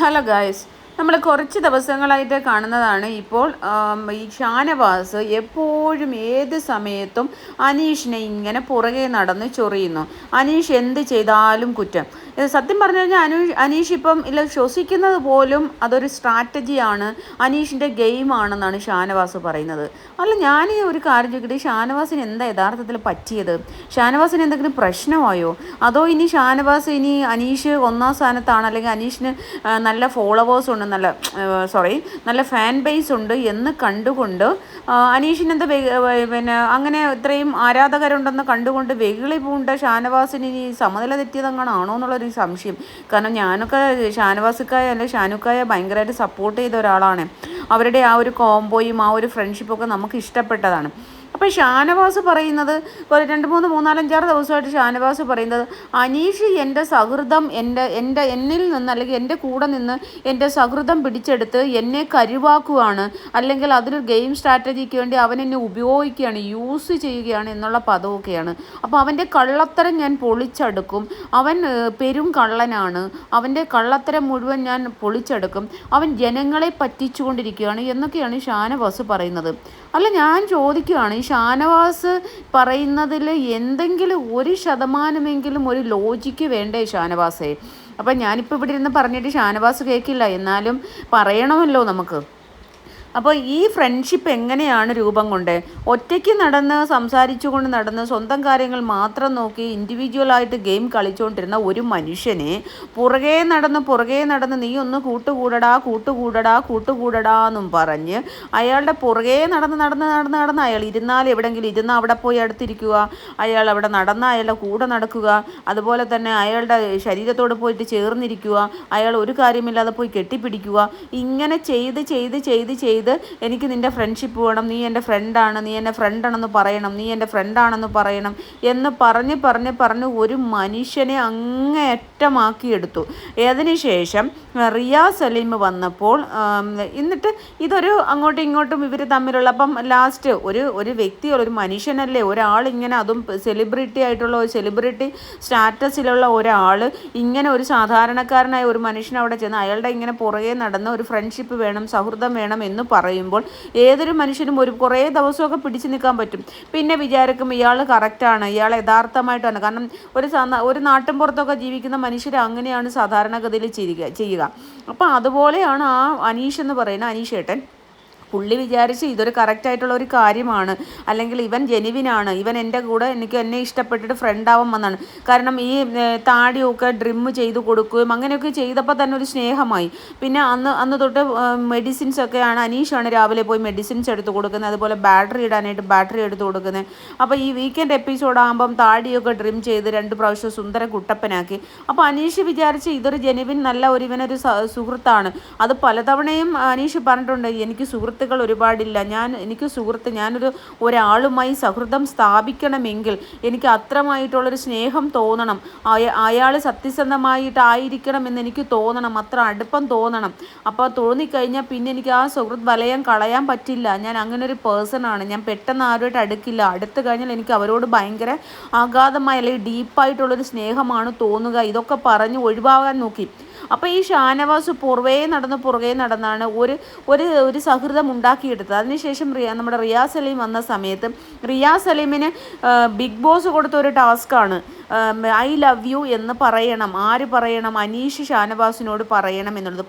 Hello guys, നമ്മൾ കുറച്ച് ദിവസങ്ങളായിട്ട് കാണുന്നതാണ് ഇപ്പോൾ ഈ ഷാനവാസ് എപ്പോഴും ഏത് സമയത്തും അനീഷിനെ ഇങ്ങനെ പുറകെ നടന്ന് ചൊറിയുന്നു. അനീഷ് എന്ത് ചെയ്താലും കുറ്റം. സത്യം പറഞ്ഞു കഴിഞ്ഞാൽ അനീഷ് ഇപ്പം ഇല്ല ശ്വസിക്കുന്നത് പോലും അതൊരു സ്ട്രാറ്റജിയാണ്, അനീഷിൻ്റെ ഗെയിമാണെന്നാണ് ഷാനവാസ് പറയുന്നത്. അല്ല, ഞാൻ ഈ ഒരു കാര്യം ചോദിക്കട്ടെ, ഷാനവാസിന് എന്താ യഥാർത്ഥത്തിൽ പറ്റിയത്? ഷാനവാസിന് എന്തെങ്കിലും പ്രശ്നമായോ? അതോ ഇനി ഷാനവാസ് ഇനി അനീഷ് ഒന്നാം സ്ഥാനത്താണ്, അല്ലെങ്കിൽ അനീഷിന് നല്ല ഫോളോവേഴ്സ് ഉണ്ട്, നല്ല ഫാൻ ബേസ് ഉണ്ട് എന്ന് കണ്ടുകൊണ്ട് അനീഷിനെന്താ പിന്നെ അങ്ങനെ ഇത്രയും ആരാധകരുണ്ടെന്ന് കണ്ടുകൊണ്ട് വെകിളി പൂണ്ട ഷാനവാസിന് ഇനി സമനില തെറ്റിയതെങ്ങാണോ എന്നുള്ളൊരു സംശയം. കാരണം ഞാനൊക്കെ ഷാനവാസിക്കായ അല്ലെങ്കിൽ ഷാനുക്കായ ഭയങ്കരമായിട്ട് സപ്പോർട്ട് ചെയ്ത ഒരാളാണ്. അവരുടെ ആ ഒരു കോംബോയും ആ ഒരു ഫ്രണ്ട്ഷിപ്പൊക്കെ നമുക്ക് ഇഷ്ടപ്പെട്ടതാണ്. അപ്പോൾ ഷാനവാസ് പറയുന്നത്, ഒരു 2, 3, 4, 5, 6 ദിവസമായിട്ട് ഷാനവാസ് പറയുന്നത്, അനീഷ് എൻ്റെ സൗഹൃദം എന്നിൽ നിന്ന് അല്ലെങ്കിൽ എൻ്റെ കൂടെ നിന്ന് എൻ്റെ സൗഹൃദം പിടിച്ചെടുത്ത് എന്നെ കരുവാക്കുവാണ്, അല്ലെങ്കിൽ അതൊരു ഗെയിം സ്ട്രാറ്റജിക്ക് വേണ്ടി അവൻ എന്നെ ഉപയോഗിക്കുകയാണ്, യൂസ് ചെയ്യുകയാണ് എന്നുള്ള പദമൊക്കെയാണ്. അപ്പോൾ അവൻ്റെ കള്ളത്തരം ഞാൻ പൊളിച്ചെടുക്കും, അവൻ പെരും കള്ളനാണ്, അവൻ്റെ കള്ളത്തരം മുഴുവൻ ഞാൻ പൊളിച്ചെടുക്കും, അവൻ ജനങ്ങളെ പറ്റിച്ചുകൊണ്ടിരിക്കുകയാണ് എന്നൊക്കെയാണ് ഷാനവാസ് പറയുന്നത്. അല്ല, ഞാൻ ചോദിക്കുകയാണ്, ഈ ഷാനവാസ് പറയുന്നതിൽ എന്തെങ്കിലും 1% ഒരു ലോജിക്ക് വേണ്ടേ ഷാനവാസേ? അപ്പം ഞാനിപ്പോൾ ഇവിടെ ഇരുന്ന് പറഞ്ഞിട്ട് ഷാനവാസ് കേൾക്കില്ല, എന്നാലും പറയണമല്ലോ നമുക്ക്. അപ്പോൾ ഈ ഫ്രണ്ട്ഷിപ്പ് എങ്ങനെയാണ് രൂപം കൊണ്ട്? ഒറ്റയ്ക്ക് നടന്ന് സംസാരിച്ചു കൊണ്ട് നടന്ന് സ്വന്തം കാര്യങ്ങൾ മാത്രം നോക്കി ഇൻഡിവിജ്വലായിട്ട് ഗെയിം കളിച്ചുകൊണ്ടിരുന്ന ഒരു മനുഷ്യനെ പുറകെ നടന്ന് നീ ഒന്ന് കൂട്ടുകൂടടാ എന്നും പറഞ്ഞ് അയാളുടെ പുറകെ നടന്ന് അയാൾ എവിടെയെങ്കിലും ഇരുന്നാൽ അവിടെ പോയി അടുത്തിരിക്കുക, അയാൾ അവിടെ നടന്നാൽ അയാളുടെ കൂടെ നടക്കുക, അതുപോലെ തന്നെ അയാളുടെ ശരീരത്തോട് പോയിട്ട് ചേർന്നിരിക്കുക, അയാൾ ഒരു കാര്യമില്ലാതെ പോയി കെട്ടിപ്പിടിക്കുക. ഇങ്ങനെ ചെയ്ത് എനിക്ക് നിൻ്റെ ഫ്രണ്ട്ഷിപ്പ് വേണം, നീ എൻ്റെ ഫ്രണ്ടാണെന്ന് പറയണം എന്ന് പറഞ്ഞ് ഒരു മനുഷ്യനെ അങ്ങേയറ്റമാക്കിയെടുത്തു. അതിനുശേഷം റിയ സലീം വന്നപ്പോൾ എന്നിട്ട് ഇതൊരു അങ്ങോട്ടും ഇങ്ങോട്ടും ഇവർ തമ്മിലുള്ള, അപ്പം ലാസ്റ്റ് ഒരു വ്യക്തി, ഒരു മനുഷ്യനല്ലേ, ഒരാളിങ്ങനെ, അതും സെലിബ്രിറ്റി ആയിട്ടുള്ള ഒരു സെലിബ്രിറ്റി സ്റ്റാറ്റസിലുള്ള ഒരാൾ ഇങ്ങനെ ഒരു സാധാരണക്കാരനായ ഒരു മനുഷ്യൻ അവിടെ ചെന്ന് അയാളുടെ ഇങ്ങനെ പുറകെ നടന്ന് ഒരു ഫ്രണ്ട്ഷിപ്പ് വേണം, സൗഹൃദം വേണം എന്ന് പറയുമ്പോൾ ഏതൊരു മനുഷ്യനും കുറേ ദിവസമൊക്കെ പിടിച്ചു നിൽക്കാൻ പറ്റും. പിന്നെ വിചാരിക്കും ഇയാൾ കറക്റ്റാണ്, ഇയാൾ യഥാർത്ഥമായിട്ടാണ്. കാരണം ഒരു നാട്ടിൻ പുറത്തൊക്കെ ജീവിക്കുന്ന മനുഷ്യർ അങ്ങനെയാണ് സാധാരണഗതിയിൽ ചെയ്യുക. അപ്പോൾ അതുപോലെയാണ് ആ അനീഷ് എന്ന് പറയുന്ന അനീഷേട്ടൻ. പുള്ളി വിചാരിച്ച് ഇതൊരു കറക്റ്റായിട്ടുള്ള ഒരു കാര്യമാണ്, അല്ലെങ്കിൽ ഇവൻ ജെനുവിനാണ്, ഇവൻ എൻ്റെ കൂടെ എന്നെ ഇഷ്ടപ്പെട്ടിട്ട് ഫ്രണ്ടാവാൻ വന്നാണ്. കാരണം ഈ താടിയൊക്കെ ഡ്രിം ചെയ്ത് കൊടുക്കുകയും അങ്ങനെയൊക്കെ ചെയ്തപ്പോൾ തന്നെ ഒരു സ്നേഹമായി. പിന്നെ അന്ന് തൊട്ട് മെഡിസിൻസൊക്കെയാണ്, അനീഷാണ് രാവിലെ പോയി മെഡിസിൻസ് എടുത്ത് കൊടുക്കുന്നത്, അതുപോലെ ബാറ്ററി ഇടാനായിട്ട് ബാറ്ററി എടുത്ത് കൊടുക്കുന്നത്. അപ്പോൾ ഈ വീക്കെൻഡ് എപ്പിസോഡാകുമ്പം താടിയൊക്കെ ഡ്രിം ചെയ്ത് 2 പ്രാവശ്യം സുന്ദര കുട്ടപ്പനാക്കി. അപ്പോൾ അനീഷ് വിചാരിച്ച് ഇതൊരു ജെനുവിൻ നല്ല ഇവനൊരു സുഹൃത്താണ്. അത് പലതവണയും അനീഷ് പറഞ്ഞിട്ടുണ്ട്, എനിക്ക് ഒരുപാടില്ല, ഞാനൊരു ഒരാളുമായി സൗഹൃദം സ്ഥാപിക്കണമെങ്കിൽ എനിക്ക് അത്രമായിട്ടുള്ളൊരു സ്നേഹം തോന്നണം, അയാൾ സത്യസന്ധമായിട്ടായിരിക്കണം എന്ന് എനിക്ക് തോന്നണം, അത്ര അടുപ്പം തോന്നണം. അപ്പോൾ തോന്നിക്കഴിഞ്ഞാൽ പിന്നെ എനിക്ക് ആ സുഹൃത്ത് വലയം കളയാൻ പറ്റില്ല. ഞാൻ അങ്ങനെ ഒരു പേഴ്സണാണ്, ഞാൻ പെട്ടെന്ന് ആരുമായിട്ട് അടുക്കില്ല. അടുത്ത് കഴിഞ്ഞാൽ എനിക്ക് അവരോട് ഭയങ്കര അഗാധമായ അല്ലെങ്കിൽ ഡീപ്പായിട്ടുള്ളൊരു സ്നേഹമാണ് തോന്നുക. ഇതൊക്കെ പറഞ്ഞ് ഒഴിവാകാൻ നോക്കി. അപ്പോൾ ഈ ഷാനവാസ് പുറകെ നടന്നാണ് ഒരു സൗഹൃദം ഉണ്ടാക്കിയെടുത്തത്. അതിനുശേഷം നമ്മുടെ റിയ സലീം വന്ന സമയത്ത് റിയ സലീമിന് ബിഗ് ബോസ് കൊടുത്ത ഒരു ടാസ്ക്കാണ്, ഐ ലവ് യു എന്ന് പറയണം. ആര് പറയണം? അനീഷ് ഷാനവാസിനോട്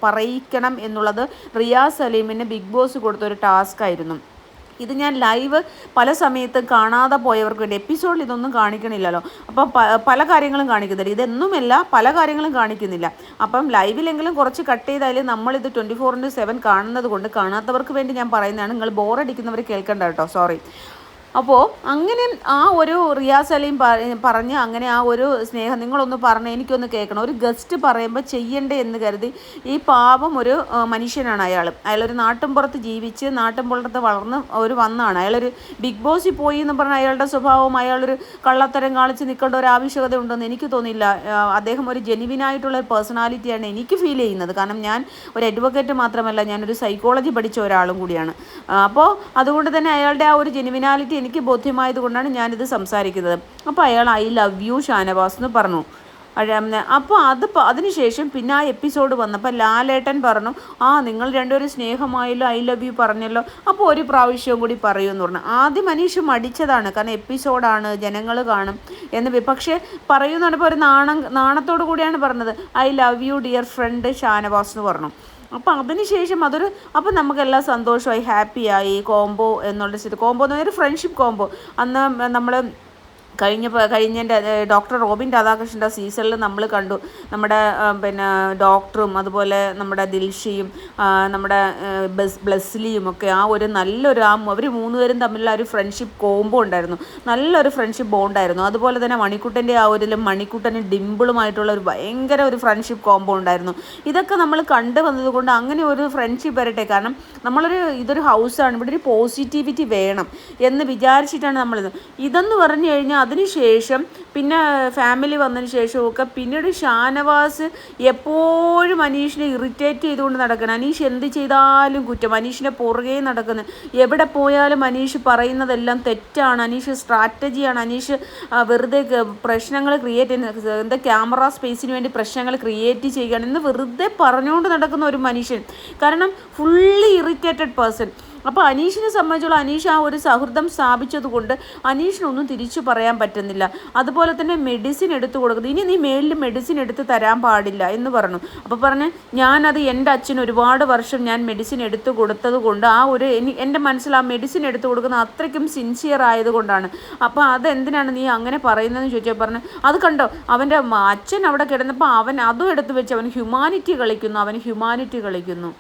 പറയിക്കണം എന്നുള്ളത് റിയ സലീമിന് ബിഗ് ബോസ് കൊടുത്ത ഒരു ടാസ്ക്കായിരുന്നു. ഇത് ഞാൻ ലൈവ് പല സമയത്തും കാണാതെ പോയവർക്ക് വേണ്ടി, എപ്പിസോഡിൽ ഇതൊന്നും കാണിക്കണില്ലല്ലോ, അപ്പം പല കാര്യങ്ങളും കാണിക്കുന്നില്ല, ഇതൊന്നുമല്ല, പല കാര്യങ്ങളും കാണിക്കുന്നില്ല. അപ്പം ലൈവിലെങ്കിലും കുറച്ച് കട്ട് ചെയ്താലും നമ്മളിത് 24/7 കാണുന്നത് കൊണ്ട് കാണാത്തവർക്ക് വേണ്ടി ഞാൻ പറയുന്നതാണ്. നിങ്ങൾ ബോറടിക്കുന്നവർ കേൾക്കണ്ട കേട്ടോ, സോറി. അപ്പോൾ അങ്ങനെ ആ ഒരു റിയ സലീം പറഞ്ഞ് അങ്ങനെ ആ ഒരു സ്നേഹം നിങ്ങളൊന്ന് പറഞ്ഞ് എനിക്കൊന്ന് കേൾക്കണം. ഒരു ഗസ്റ്റ് പറയുമ്പോൾ ചെയ്യണ്ടേ എന്ന് കരുതി ഈ പാവം ഒരു മനുഷ്യനാണ് അയാളൊരു നാട്ടിൻപുറത്ത് ജീവിച്ച് നാട്ടിൻപുറത്ത് വളർന്ന് വന്നാണ്. അയാളൊരു ബിഗ് ബോസിൽ പോയി എന്ന് പറഞ്ഞാൽ അയാളുടെ സ്വഭാവം, അയാളൊരു കള്ളത്തരം കാണിച്ച് നിൽക്കേണ്ട ഒരു ആവശ്യകത ഉണ്ടെന്ന് എനിക്ക് തോന്നിയില്ല. അദ്ദേഹം ഒരു ജെനുവിനായിട്ടുള്ള പേഴ്സണാലിറ്റിയാണ് എനിക്ക് ഫീൽ ചെയ്യുന്നത്. കാരണം ഞാൻ ഒരു അഡ്വക്കേറ്റ് മാത്രമല്ല, ഞാനൊരു സൈക്കോളജി പഠിച്ച ഒരാളും കൂടിയാണ്. അപ്പോൾ അതുകൊണ്ട് തന്നെ അയാളുടെ ആ ഒരു ജെനുവിനാലിറ്റി എനിക്ക് ബോധ്യമായത് കൊണ്ടാണ് ഞാനിത് സംസാരിക്കുന്നത്. അപ്പോൾ അയാൾ ഐ ലവ് യു ഷാനവാസ് എന്ന് പറഞ്ഞു. അപ്പോൾ അതിനുശേഷം പിന്നെ ആ എപ്പിസോഡ് വന്നപ്പോൾ ലാലേട്ടൻ പറഞ്ഞു, നിങ്ങൾ രണ്ടുപേരും സ്നേഹമായല്ലോ, ഐ ലവ് യു പറഞ്ഞല്ലോ, അപ്പോൾ ഒരു പ്രാവശ്യവും കൂടി പറയുമെന്ന് പറഞ്ഞു. ആദ്യം മനീഷ് മടിച്ചതാണ്, കാരണം എപ്പിസോഡാണ്, ജനങ്ങൾ കാണും എന്ന്. പക്ഷേ പറയുമെന്ന് പറഞ്ഞപ്പോൾ ഒരു നാണത്തോടു കൂടിയാണ് പറഞ്ഞത്, I love you dear friend Shanavas എന്ന് പറഞ്ഞു. അപ്പോൾ അതിനുശേഷം അപ്പം നമുക്കെല്ലാം സന്തോഷമായി, ഹാപ്പിയായി. കോംബോ എന്നുള്ള കോംബോ എന്ന് പറഞ്ഞാൽ ഫ്രണ്ട്ഷിപ്പ് കോംബോ. അന്ന് നമ്മൾ കഴിഞ്ഞതിൻ്റെ ഡോക്ടർ റോബിൻ രാധാകൃഷ്ണൻ്റെ സീസണിൽ നമ്മൾ കണ്ടു, നമ്മുടെ പിന്നെ ഡോക്ടറും അതുപോലെ നമ്മുടെ ദിൽഷയും നമ്മുടെ ബ്ലെസ്ലിയും ഒക്കെ നല്ലൊരു അവർ മൂന്നുപേരും തമ്മിലുള്ള ഒരു ഫ്രണ്ട്ഷിപ്പ് കോംബോ ഉണ്ടായിരുന്നു, നല്ലൊരു ഫ്രണ്ട്ഷിപ്പ് ബോണ്ടായിരുന്നു. അതുപോലെ തന്നെ മണിക്കുട്ടൻ്റെ മണിക്കുട്ടനും ഡിമ്പിളുമായിട്ടുള്ള ഒരു ഭയങ്കര ഒരു ഫ്രണ്ട്ഷിപ്പ് കോംബോ ഉണ്ടായിരുന്നു. ഇതൊക്കെ നമ്മൾ കണ്ടു വന്നതുകൊണ്ട് അങ്ങനെ ഒരു ഫ്രണ്ട്ഷിപ്പ് വരട്ടെ, കാരണം ഇതൊരു ഹൗസാണ്, ഇവിടെ ഒരു പോസിറ്റിവിറ്റി വേണം എന്ന് വിചാരിച്ചിട്ടാണ് നമ്മളിത്. ഇതെന്ന് പറഞ്ഞു കഴിഞ്ഞാൽ അതിനുശേഷം പിന്നെ ഫാമിലി വന്നതിന് ശേഷമൊക്കെ പിന്നീട് ഷാനവാസ് എപ്പോഴും അനീഷിനെ ഇറിറ്റേറ്റ് ചെയ്തുകൊണ്ട് നടക്കണം. അനീഷ് എന്ത് ചെയ്താലും കുറ്റം, അനീഷിൻ്റെ പുറകെ നടക്കുന്നു. എവിടെ പോയാലും അനീഷ് പറയുന്നതെല്ലാം തെറ്റാണ്, അനീഷ് സ്ട്രാറ്റജിയാണ്, അനീഷ് വെറുതെ പ്രശ്നങ്ങൾ ക്രിയേറ്റ് ചെയ്യുന്ന, എന്താ ക്യാമറ സ്പേസിന് വേണ്ടി പ്രശ്നങ്ങൾ ക്രിയേറ്റ് ചെയ്യുകയാണ് എന്ന് വെറുതെ പറഞ്ഞുകൊണ്ട് നടക്കുന്ന ഒരു മനുഷ്യൻ. കാരണം ഫുള്ളി ഇറിറ്റേറ്റഡ് പേഴ്സൺ. അപ്പോൾ അനീഷിനെ സംബന്ധിച്ചുള്ള അനീഷ് ആ ഒരു സൗഹൃദം സ്ഥാപിച്ചത് കൊണ്ട് അനീഷിനൊന്നും തിരിച്ചു പറയാൻ പറ്റുന്നില്ല. അതുപോലെ തന്നെ മെഡിസിൻ എടുത്തു കൊടുക്കുന്നത്, ഇനി നീ മേലിൽ മെഡിസിൻ എടുത്ത് തരാൻ പാടില്ല എന്ന് പറഞ്ഞു. അപ്പോൾ പറഞ്ഞ് ഞാനത് എൻ്റെ അച്ഛന് ഒരുപാട് വർഷം ഞാൻ മെഡിസിൻ എടുത്തു കൊടുത്തത് കൊണ്ട് എൻ്റെ മനസ്സിൽ ആ മെഡിസിൻ എടുത്തു കൊടുക്കുന്ന അത്രയ്ക്കും സിൻസിയർ ആയതുകൊണ്ടാണ്. അപ്പോൾ അതെന്തിനാണ് നീ അങ്ങനെ പറയുന്നതെന്ന് ചോദിച്ചാൽ പറഞ്ഞു, അത് കണ്ടോ അവൻ്റെ അച്ഛൻ അവിടെ കിടന്നപ്പോൾ അവൻ അതും എടുത്തു വെച്ച് അവൻ ഹ്യൂമാനിറ്റി കളിക്കുന്നു.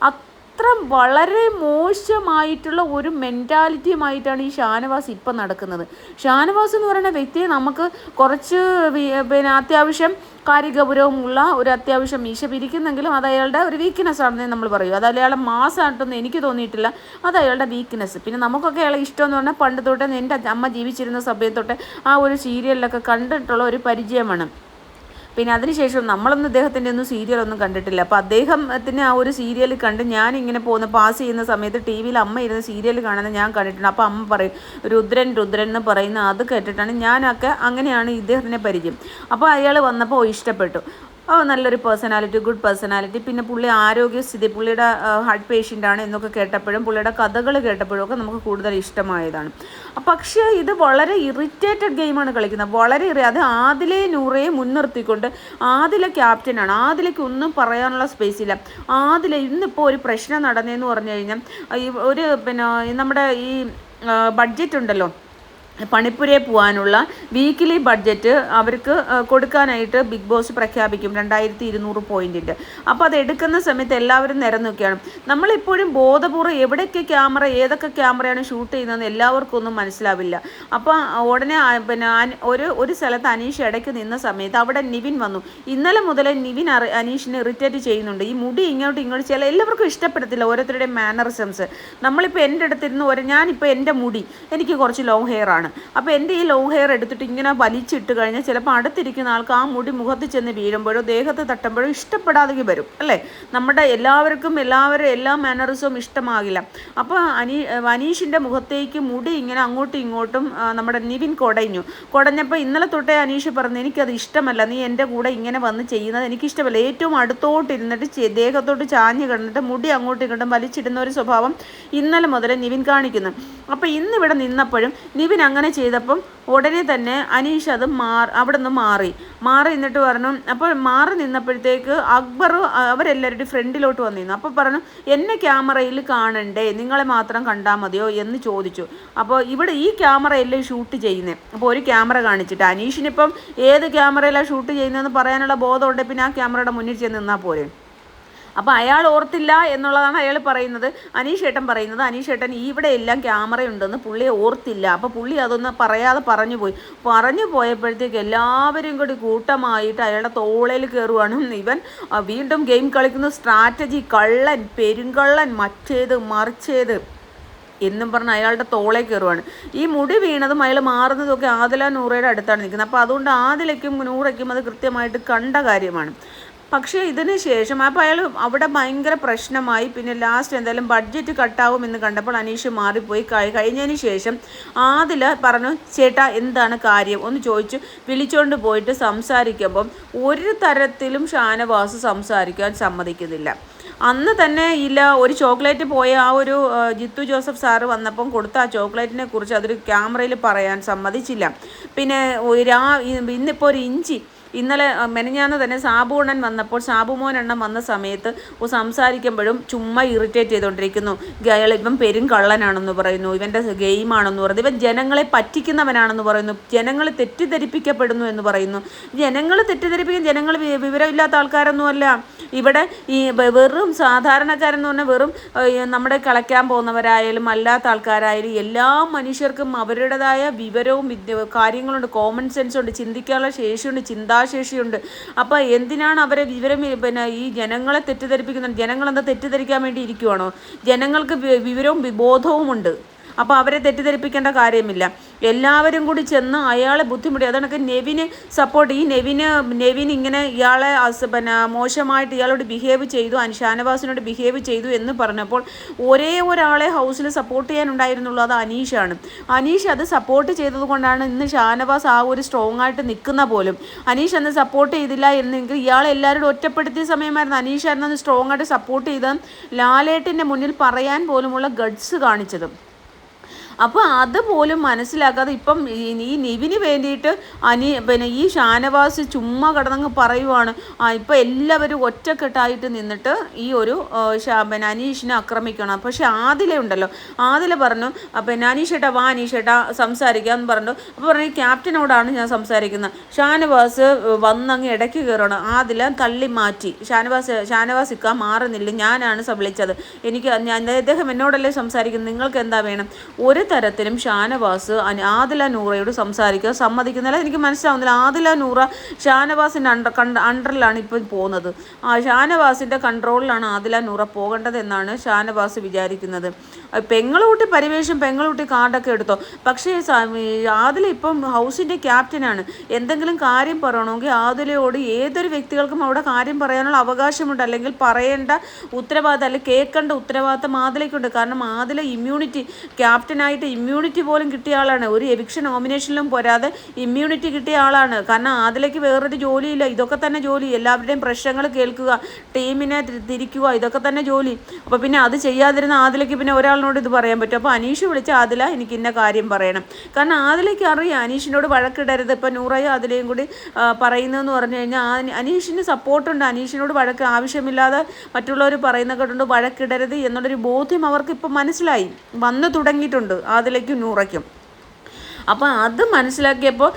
അത്ര വളരെ മോശമായിട്ടുള്ള ഒരു മെൻറ്റാലിറ്റിയുമായിട്ടാണ് ഈ ഷാനവാസ് ഇപ്പം നടക്കുന്നത്. ഷാനവാസ് എന്ന് പറയുന്ന വ്യക്തിയെ നമുക്ക് കുറച്ച് പിന്നെ അത്യാവശ്യം കാര്യഗൗരവമുള്ള ഒരു അത്യാവശ്യം മീശ പിരിക്കുന്നെങ്കിലും അത് അയാളുടെ ഒരു വീക്ക്നെസ് ആണെന്ന് നമ്മൾ പറയും. അത് അയാളുടെ മാസമായിട്ടൊന്നും എനിക്ക് തോന്നിയിട്ടില്ല, അത് അയാളുടെ വീക്ക്നെസ്. പിന്നെ നമുക്കൊക്കെ അയാളെ ഇഷ്ടമെന്ന് പറഞ്ഞാൽ പണ്ട് തൊട്ടേ എൻ്റെ അമ്മ ജീവിച്ചിരുന്ന സമയത്തൊട്ട് ആ ഒരു സീരിയലിലൊക്കെ കണ്ടിട്ടുള്ള ഒരു പരിചയമാണ്. പിന്നെ അതിനുശേഷം നമ്മളൊന്നും ഇദ്ദേഹത്തിൻ്റെ ഒന്നും സീരിയലൊന്നും കണ്ടിട്ടില്ല. അപ്പോൾ അദ്ദേഹത്തിന് ആ ഒരു സീരിയൽ കണ്ട് ഞാനിങ്ങനെ പാസ് ചെയ്യുന്ന സമയത്ത് ടി വിയിൽ അമ്മ ഇരുന്ന് സീരിയൽ കാണുന്നത് ഞാൻ കണ്ടിട്ടുണ്ട്. അപ്പോൾ അമ്മ പറയും രുദ്രൻ എന്ന് പറയുന്ന അത് കേട്ടിട്ടാണ് ഞാനൊക്കെ അങ്ങനെയാണ് ഇദ്ദേഹത്തിനെ പരിചയം. അപ്പോൾ അയാൾ വന്നപ്പോൾ ഇഷ്ടപ്പെട്ടു. നല്ലൊരു പേഴ്സണാലിറ്റി, ഗുഡ് പേഴ്സണാലിറ്റി. പിന്നെ പുള്ളി ആരോഗ്യസ്ഥിതി, പുള്ളിയുടെ ഹാർട്ട് പേഷ്യൻ്റാണ് എന്നൊക്കെ കേട്ടപ്പോഴും പുള്ളിയുടെ കഥകൾ കേട്ടപ്പോഴും ഒക്കെ നമുക്ക് കൂടുതൽ ഇഷ്ടമായതാണ്. പക്ഷേ ഇത് വളരെ ഇറിറ്റേറ്റഡ് ഗെയിമാണ് കളിക്കുന്നത്, വളരെ അത് ആദിലെ നൂറയെ മുൻനിർത്തിക്കൊണ്ട്. ആദിലെ ക്യാപ്റ്റനാണ്, ആദിലേക്ക് ഒന്നും പറയാനുള്ള സ്പേസ് ഇല്ല. ആദിലെ ഇന്നിപ്പോൾ ഒരു പ്രശ്നം നടന്നതെന്ന് പറഞ്ഞു കഴിഞ്ഞാൽ പിന്നെ നമ്മുടെ ഈ ബഡ്ജറ്റ് ഉണ്ടല്ലോ, പണിപ്പുരയെ പോകാനുള്ള വീക്കിലി ബഡ്ജറ്റ് അവർക്ക് കൊടുക്കാനായിട്ട് ബിഗ് ബോസ് പ്രഖ്യാപിക്കും 2200 പോയിൻറ്റിൻ്റെ. അപ്പോൾ അത് എടുക്കുന്ന സമയത്ത് എല്ലാവരും നിരന്ന് നോക്കിയാണ്. നമ്മളിപ്പോഴും ബോധപൂർവ്വം എവിടെയൊക്കെ ക്യാമറ, ഏതൊക്കെ ക്യാമറയാണ് ഷൂട്ട് ചെയ്യുന്നതെന്ന് എല്ലാവർക്കും ഒന്നും മനസ്സിലാവില്ല. അപ്പോൾ ഉടനെ പിന്നെ ഒരു സ്ഥലത്ത് അനീഷ് ഇടയ്ക്ക് നിന്ന സമയത്ത് അവിടെ നിവിൻ വന്നു. ഇന്നലെ മുതലേ നിവിൻ അനീഷിനെ ഇറിറ്റേറ്റ് ചെയ്യുന്നുണ്ട്. ഈ മുടി ഇങ്ങോട്ട് ചില എല്ലാവർക്കും ഇഷ്ടപ്പെടത്തില്ല ഓരോരുത്തരുടെയും മാനറിസംസ്. നമ്മളിപ്പോൾ എൻ്റെ അടുത്തിരുന്ന് ഞാനിപ്പോൾ എൻ്റെ മുടി എനിക്ക് കുറച്ച് ലോങ് ഹെയർ ആണ്, അപ്പോൾ എൻ്റെ ഈ ലോങ് ഹെയർ എടുത്തിട്ട് ഇങ്ങനെ വലിച്ചിട്ട് കഴിഞ്ഞാൽ ചിലപ്പോൾ അടുത്തിരിക്കുന്ന ആൾക്ക് ആ മുടി മുഖത്ത് ചെന്ന് വീഴുമ്പോഴോ ദേഹത്ത് തട്ടുമ്പോഴോ ഇഷ്ടപ്പെടാതെ വരും അല്ലേ. നമ്മുടെ എല്ലാവർക്കും എല്ലാ മാനറിസവും ഇഷ്ടമാകില്ല. അപ്പോൾ അനീഷിൻ്റെ മുഖത്തേക്ക് മുടി ഇങ്ങനെ അങ്ങോട്ടും ഇങ്ങോട്ടും നമ്മുടെ നിവിൻ കുടഞ്ഞപ്പോൾ ഇന്നലെ തൊട്ടേ അനീഷ് പറഞ്ഞു എനിക്കത് ഇഷ്ടമല്ല, നീ എൻ്റെ കൂടെ ഇങ്ങനെ വന്ന് ചെയ്യുന്നത് എനിക്കിഷ്ടമല്ല. ഏറ്റവും അടുത്തോട്ടിരുന്നിട്ട് ദേഹത്തോട്ട് ചാഞ്ഞ് കിടന്നിട്ട് മുടി അങ്ങോട്ടും ഇങ്ങോട്ടും വലിച്ചിടുന്ന ഒരു സ്വഭാവം ഇന്നലെ മുതലേ നിവിൻ കാണിക്കുന്നു. അപ്പോൾ ഇന്നിവിടെ നിന്നപ്പോഴും നിവിൻ അങ്ങനെ ചെയ്തപ്പം ഉടനെ തന്നെ അനീഷ് അത് അവിടെ നിന്ന് മാറി എന്നിട്ട് പറഞ്ഞു. അപ്പോൾ മാറി നിന്നപ്പോഴത്തേക്ക് അക്ബർ അവരെല്ലാവരുടെ ഫ്രണ്ടിലോട്ട് വന്നിരുന്നു. അപ്പോൾ പറഞ്ഞു എന്നെ ക്യാമറയിൽ കാണണ്ടേ, നിങ്ങളെ മാത്രം കണ്ടാൽ മതിയോ എന്ന് ചോദിച്ചു. അപ്പോൾ ഇവിടെ ഈ ക്യാമറയല്ലേ ഷൂട്ട് ചെയ്യുന്നത്, അപ്പോൾ ഒരു ക്യാമറ കാണിച്ചിട്ട് അനീഷിനിപ്പം ഏത് ക്യാമറയിലാണ് ഷൂട്ട് ചെയ്യുന്നതെന്ന് പറയാനുള്ള ബോധമുണ്ട്, പിന്നെ ആ ക്യാമറയുടെ മുന്നിൽ ചെന്ന് നിന്നാൽ പോരെ. അപ്പോൾ അയാൾ ഓർത്തില്ല എന്നുള്ളതാണ് അയാൾ പറയുന്നത്. അനീഷ് ഏട്ടൻ പറയുന്നത് അനീഷ് ഏട്ടൻ ഇവിടെ എല്ലാം ക്യാമറയുണ്ടെന്ന് പുള്ളിയെ ഓർത്തില്ല. അപ്പോൾ പുള്ളി അതൊന്ന് പറയാതെ പറഞ്ഞു പോയപ്പോഴത്തേക്ക് എല്ലാവരും കൂടി കൂട്ടമായിട്ട് അയാളുടെ തോളയിൽ കയറുവാണ്. ഇവൻ വീണ്ടും ഗെയിം കളിക്കുന്ന സ്ട്രാറ്റജി, കള്ളൻ, പെരുങ്കള്ളൻ, മറ്റേത് മറിച്ചേത് എന്നും പറഞ്ഞ് അയാളുടെ തോളെ കയറുവാണ്. ഈ മുടി വീണതും അയാൾ മാറുന്നതൊക്കെ ആദില നൂറയുടെ അടുത്താണ് നിൽക്കുന്നത്. അപ്പോൾ അതുകൊണ്ട് ആദിലയ്ക്കും നൂറയ്ക്കും അത് കൃത്യമായിട്ട് കണ്ട കാര്യമാണ്. പക്ഷേ ഇതിന് ശേഷം അപ്പോൾ അയാൾ അവിടെ ഭയങ്കര പ്രശ്നമായി. പിന്നെ ലാസ്റ്റ് എന്തായാലും ബഡ്ജറ്റ് കട്ടാവുമെന്ന് കണ്ടപ്പോൾ അനീഷ് മാറിപ്പോയി. കഴിഞ്ഞതിന് ശേഷം ആദില പറഞ്ഞു, ചേട്ടാ എന്താണ് കാര്യം ഒന്ന് ചോദിച്ചു വിളിച്ചുകൊണ്ട് പോയിട്ട് സംസാരിക്കുമ്പം ഒരു തരത്തിലും ഷാനവാസ് സംസാരിക്കാൻ സമ്മതിക്കുന്നില്ല. അന്ന് തന്നെ ഇല്ല ഒരു ചോക്ലേറ്റ് പോയ ആ ഒരു ജിത്തു ജോസഫ് സാറ് വന്നപ്പം കൊടുത്ത ആ ചോക്ലേറ്റിനെ കുറിച്ച് അതൊരു ക്യാമറയിൽ പറയാൻ സമ്മതിച്ചില്ല. പിന്നെ ഇന്നിപ്പോൾ ഒരു ഇഞ്ചി ഇന്നലെ മെനഞ്ഞാന്ന് തന്നെ സാബുണ്ണൻ വന്നപ്പോൾ സാബുമോനെണ്ണം വന്ന സമയത്ത് സംസാരിക്കുമ്പോഴും ചുമ്മാ ഇറിറ്റേറ്റ് ചെയ്തുകൊണ്ടിരിക്കുന്നു. അയാൾ ഇവൻ പെരും കള്ളനാണെന്ന് പറയുന്നു, ഇവൻ്റെ ഗെയിമാണെന്ന് പറയുന്നു, ഇവൻ ജനങ്ങളെ പറ്റിക്കുന്നവനാണെന്ന് പറയുന്നു, ജനങ്ങൾ തെറ്റിദ്ധരിപ്പിക്കപ്പെടുന്നു എന്ന് പറയുന്നു. ജനങ്ങൾ വിവരമില്ലാത്ത ആൾക്കാരൊന്നുമല്ല. ഇവിടെ ഈ വെറും സാധാരണക്കാരെന്ന് പറഞ്ഞാൽ വെറും നമ്മുടെ കളിക്കാൻ പോകുന്നവരായാലും അല്ലാത്ത ആൾക്കാരായാലും എല്ലാ മനുഷ്യർക്കും അവരുടേതായ വിവരവും കാര്യങ്ങളുണ്ട്, കോമൺ സെൻസ് ഉണ്ട്, ചിന്തിക്കാനുള്ള ശേഷിയുണ്ട്, ചിന്താശേഷിയുണ്ട്. അപ്പോൾ എന്തിനാണ് അവരെ വിവരം ഈ ജനങ്ങളെ തെറ്റിദ്ധരിപ്പിക്കുന്നത്? ജനങ്ങളെന്താ തെറ്റിദ്ധരിക്കാൻ വേണ്ടി ഇരിക്കുവാണോ? ജനങ്ങൾക്ക് വിവരവും ബോധവുമുണ്ട്. അപ്പോൾ അവരെ തെറ്റിദ്ധരിപ്പിക്കേണ്ട കാര്യമില്ല. എല്ലാവരും കൂടി ചെന്ന് അയാളെ ബുദ്ധിമുട്ടി. അതൊക്കെ നെവിന് സപ്പോർട്ട് നെവിൻ ഇങ്ങനെ ഇയാളെ മോശമായിട്ട് ഇയാളോട് ബിഹേവ് ചെയ്തു, ഷാനവാസിനോട് ബിഹേവ് ചെയ്തു എന്ന് പറഞ്ഞപ്പോൾ ഒരേ ഒരാളെ ഹൗസിൽ സപ്പോർട്ട് ചെയ്യാനുണ്ടായിരുന്നുള്ളൂ, അത് അനീഷാണ്. അനീഷ് അത് സപ്പോർട്ട് ചെയ്തത് കൊണ്ടാണ് ഇന്ന് ഷാനവാസ് ആ ഒരു സ്ട്രോങ് ആയിട്ട് നിൽക്കുന്ന പോലും. അനീഷ് അന്ന് സപ്പോർട്ട് ചെയ്തില്ല എന്നെങ്കിൽ ഇയാളെ എല്ലാവരോടും ഒറ്റപ്പെടുത്തിയ സമയമായിരുന്നു. അനീഷായിരുന്നു അന്ന് സ്ട്രോങ് ആയിട്ട് സപ്പോർട്ട് ചെയ്ത് ലാലേട്ടിൻ്റെ മുന്നിൽ പറയാൻ പോലുമുള്ള ഗഡ്സ് കാണിച്ചത്. അപ്പോൾ അതുപോലും മനസ്സിലാക്കാതെ ഇപ്പം ഈ നിവിന് വേണ്ടിയിട്ട് ഈ ഷാനവാസ് ചുമ്മാ കിടന്നങ്ങ് പറയുവാണ്. ഇപ്പം എല്ലാവരും ഒറ്റക്കെട്ടായിട്ട് നിന്നിട്ട് ഈ ഒരു അനീഷിനെ ആക്രമിക്കണം. പക്ഷെ ആദില ഉണ്ടല്ലോ, ആദില പറഞ്ഞു അനീഷേട്ടാ വാ അനീഷേട്ടാ സംസാരിക്കാമെന്ന് പറഞ്ഞു. അപ്പോൾ പറഞ്ഞു ക്യാപ്റ്റനോടാണ് ഞാൻ സംസാരിക്കുന്നത്. ഷാനവാസ് വന്നങ്ങ് ഇടയ്ക്ക് കയറണം. ആദില തള്ളി മാറ്റി. ഷാനവാസ് ഇക്കാൻ മാറുന്നില്ല, ഞാനാണ് വിളിച്ചത്, അദ്ദേഹം എന്നോടല്ലേ സംസാരിക്കുന്നത്, നിങ്ങൾക്ക് എന്താ വേണം? ഒരു തരത്തിലും ഷാനവാസ് ആദില നൂറയോട് സംസാരിക്കാൻ സമ്മതിക്കുന്നില്ല. എനിക്ക് മനസ്സിലാവുന്നില്ല. ആദില നൂറ ഷാനവാസിൻ്റെ അണ്ടറിലാണ് ഇപ്പം പോകുന്നത്. ഷാനവാസിൻ്റെ കൺട്രോളിലാണ് ആദില നൂറ പോകേണ്ടത് എന്നാണ് ഷാനവാസ് വിചാരിക്കുന്നത്. പെങ്ങളൂട്ടി പരിവേഷം, പെങ്ങളൂട്ടി കാർഡൊക്കെ എടുത്തോ. പക്ഷേ ആദില ഇപ്പം ഹൗസിൻ്റെ ക്യാപ്റ്റനാണ്. എന്തെങ്കിലും കാര്യം പറയണമെങ്കിൽ ആദിലയോട് ഏതൊരു വ്യക്തികൾക്കും അവിടെ കാര്യം പറയാനുള്ള അവകാശമുണ്ട്. അല്ലെങ്കിൽ പറയേണ്ട ഉത്തരവാദിത്തം അല്ലെങ്കിൽ കേൾക്കേണ്ട ഉത്തരവാദിത്തം ആദിലയ്ക്കുണ്ട്. കാരണം ആദില ക്യാപ്റ്റനായിട്ട് ഇമ്മ്യൂണിറ്റി പോലും കിട്ടിയ ആളാണ്. ഒരു എവിക്ഷൻ നോമിനേഷനിലും പോരാതെ ഇമ്മ്യൂണിറ്റി കിട്ടിയ ആളാണ്. കാരണം ആദിലയ്ക്ക് വേറൊരു ജോലിയില്ല, ഇതൊക്കെ തന്നെ ജോലി. എല്ലാവരുടെയും പ്രശ്നങ്ങൾ കേൾക്കുക, ടീമിനെ തിരിക്കുക, ഇതൊക്കെ തന്നെ ജോലി. അപ്പോൾ പിന്നെ അത് ചെയ്യാതിരുന്ന ആദിലയ്ക്ക് പിന്നെ ഒരാളിനോട് ഇത് പറയാൻ പറ്റും? അപ്പോൾ അനീഷ് വിളിച്ച ആദില എനിക്ക് ഇന്ന കാര്യം പറയണം. കാരണം ആദിലയ്ക്ക് അറിയാം അനീഷിനോട് വഴക്കിടരുത്. ഇപ്പം നൂറയും ആദിലയും കൂടി പറയുന്നതെന്ന് പറഞ്ഞു കഴിഞ്ഞാൽ അനീഷിന് സപ്പോർട്ടുണ്ട്. അനീഷിനോട് വഴക്ക് ആവശ്യമില്ലാതെ മറ്റുള്ളവർ പറയുന്ന കേട്ടുണ്ട്, വഴക്കിടരുത് എന്നുള്ളൊരു ബോധ്യം അവർക്ക് ഇപ്പം മനസ്സിലായി വന്നു തുടങ്ങിയിട്ടുണ്ട് ആദിലയ്ക്കും നൂറയ്ക്കും. അപ്പോൾ അത് മനസ്സിലാക്കിയപ്പോൾ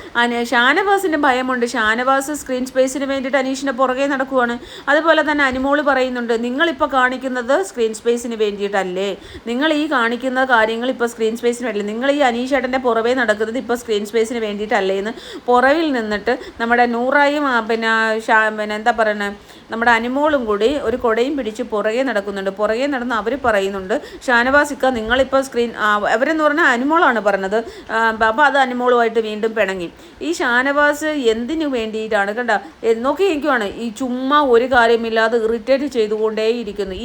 ഷാനവാസിൻ്റെ ഭയമുണ്ട്. ഷാനവാസ് സ്ക്രീൻ സ്പേസിന് വേണ്ടിയിട്ട് അനീഷിൻ്റെ പുറകെ നടക്കുവാണ്. അതുപോലെ തന്നെ അനുമോള് പറയുന്നുണ്ട്, നിങ്ങളിപ്പോൾ കാണിക്കുന്നത് സ്ക്രീൻ സ്പേസിന് വേണ്ടിയിട്ടല്ലേ, നിങ്ങൾ ഈ കാണിക്കുന്ന കാര്യങ്ങൾ ഇപ്പോൾ സ്ക്രീൻ സ്പേസിന് വേണ്ടിയില്ല, നിങ്ങൾ ഈ അനീഷേട്ടൻ്റെ പുറകെ നടക്കുന്നത് ഇപ്പോൾ സ്ക്രീൻ സ്പേസിന് വേണ്ടിയിട്ടല്ലേ എന്ന് പുറവിൽ നിന്നിട്ട് നമ്മുടെ നൂറായും പിന്നെ എന്താ പറയുന്നത്, നമ്മുടെ അനുമോളും കൂടി ഒരു കൊടയും പിടിച്ച് പുറകെ നടക്കുന്നുണ്ട്. പുറകെ നടന്ന് അവർ പറയുന്നുണ്ട്, ഷാനവാസിക്ക നിങ്ങളിപ്പോൾ അവരെന്ന് പറഞ്ഞാൽ അനുമോളാണ് പറഞ്ഞത്. അപ്പോൾ അത് അനുമോളുമായിട്ട് വീണ്ടും പിണങ്ങി. ഈ ഷാനവാസ് എന്തിനു വേണ്ടിയിട്ടാണ് കണ്ട നോക്കിയിരിക്കുവാണ്, ഈ ചുമ്മാ ഒരു കാര്യമില്ലാതെ ഇറിറ്റേറ്റ് ചെയ്തുകൊണ്ടേയിരിക്കുന്നു.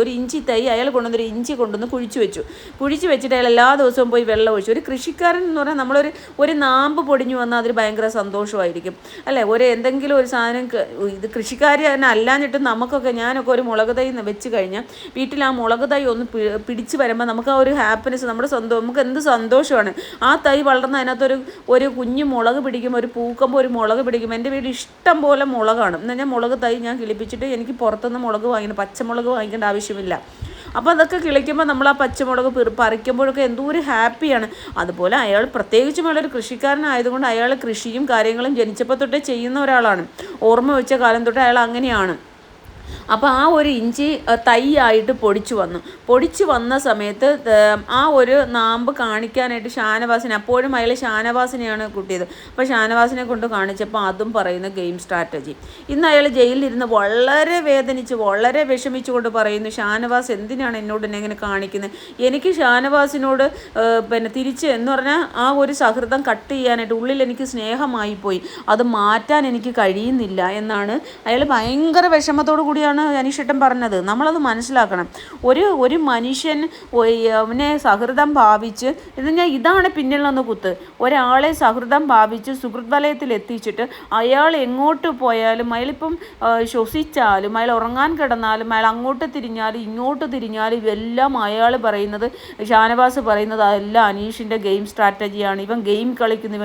ഒരു ഇഞ്ചി തൈ അയാൾ കൊണ്ടുവന്നൊരു ഇഞ്ചി കൊണ്ടുവന്ന് കുഴിച്ച് വെച്ചിട്ട് അയാൾ എല്ലാ ദിവസവും പോയി വെള്ളം ഒഴിച്ചു. ഒരു കൃഷിക്കാരൻ എന്ന് പറഞ്ഞാൽ ഒരു നാമ്പ് പൊടിഞ്ഞു വന്നാൽ അതിൽ ഭയങ്കര സന്തോഷമായിരിക്കും അല്ലേ? എന്തെങ്കിലും ഒരു സാധനം ഇത് കൃഷിക്കാർ തന്നെ അല്ലാഞ്ഞിട്ട് നമുക്കൊക്കെ, ഞാനൊക്കെ ഒരു മുളക് തൈ വെച്ച് കഴിഞ്ഞാൽ വീട്ടിൽ ആ മുളക് തൈ ഒന്ന് പിടിച്ച് വരുമ്പോൾ നമുക്ക് ആ ഒരു ഹാപ്പിനെസ്, നമ്മുടെ നമുക്ക് എന്ത് സന്തോഷമാണ്. ആ തൈ വളർന്ന് അതിനകത്തൊരു കുഞ്ഞു മുളക് പിടിക്കുമ്പോൾ, ഒരു പൂക്കുമ്പോൾ ഒരു മുളക് പിടിക്കുമ്പോൾ. എൻ്റെ വീട് ഇഷ്ടം പോലെ മുളകാണ്. എന്നാൽ ഞാൻ മുളക് തൈ ഞാൻ കിളിപ്പിച്ചിട്ട് എനിക്ക് പുറത്തുനിന്ന് മുളക് പച്ചമുളക് വാങ്ങിക്കേണ്ട ആവശ്യമില്ല. അപ്പോൾ അതൊക്കെ കിളിക്കുമ്പോൾ നമ്മൾ ആ പച്ചമുളക് പറിക്കുമ്പോഴൊക്കെ എന്തോ ഒരു ഹാപ്പിയാണ്. അതുപോലെ അയാൾ പ്രത്യേകിച്ചും അയാളൊരു കൃഷിക്കാരനായതുകൊണ്ട് അയാൾ കൃഷിയും കാര്യങ്ങളും ജനിച്ചപ്പോൾ തൊട്ടേ ചെയ്യുന്ന ഒരാളാണ്. ഓർമ്മ വെച്ച കാലം തൊട്ട് അയാൾ അങ്ങനെയാണ്. അപ്പോൾ ആ ഒരു ഇഞ്ചി തൈയായിട്ട് പൊടിച്ചു വന്ന സമയത്ത് ആ ഒരു നാമ്പ് കാണിക്കാനായിട്ട് ഷാനവാസിനെ, അപ്പോഴും അയാൾ ഷാനവാസിനെയാണ് കൂട്ടിയത്. അപ്പോൾ ഷാനവാസിനെ കൊണ്ട് കാണിച്ചപ്പോൾ അതും പറയുന്ന ഗെയിം സ്ട്രാറ്റജി. ഇന്ന് അയാൾ ജയിലിലിരുന്ന് വളരെ വേദനിച്ച് വളരെ വിഷമിച്ചുകൊണ്ട് പറയുന്നു, ഷാനവാസ് എന്തിനാണ് എന്നോട് എന്നെ ഇങ്ങനെ കാണിക്കുന്നത്, എനിക്ക് ഷാനവാസിനോട് തിരിച്ച് എന്ന് പറഞ്ഞാൽ ആ ഒരു സൗഹൃദം കട്ട് ചെയ്യാനായിട്ട് ഉള്ളിൽ എനിക്ക് സ്നേഹമായി പോയി, അത് മാറ്റാൻ എനിക്ക് കഴിയുന്നില്ല എന്നാണ് അയാൾ ഭയങ്കര വിഷമത്തോടു കൂടിയാണ് അനീഷേട്ടൻ പറഞ്ഞത്. നമ്മളത് മനസ്സിലാക്കണം. ഒരു മനുഷ്യൻ അവനെ സൗഹൃദം ഭാവിച്ച് എന്നാൽ ഇതാണ് പിന്നിൽ കുത്ത്. ഒരാളെ സൗഹൃദം ഭാവിച്ച് സുഹൃത് വലയത്തിൽ എത്തിച്ചിട്ട് അയാൾ എങ്ങോട്ട് പോയാലും, അയാളിപ്പം ശ്വസിച്ചാലും, അയാൾ ഉറങ്ങാൻ കിടന്നാലും, അയാൾ അങ്ങോട്ട് തിരിഞ്ഞാലും ഇങ്ങോട്ട് തിരിഞ്ഞാലും ഇതെല്ലാം അയാൾ പറയുന്നത്, ഷാനവാസ് പറയുന്നത് അതെല്ലാം അനീഷിൻ്റെ ഗെയിം സ്ട്രാറ്റജിയാണ്, ഇവൻ ഗെയിം കളിക്കുന്നു,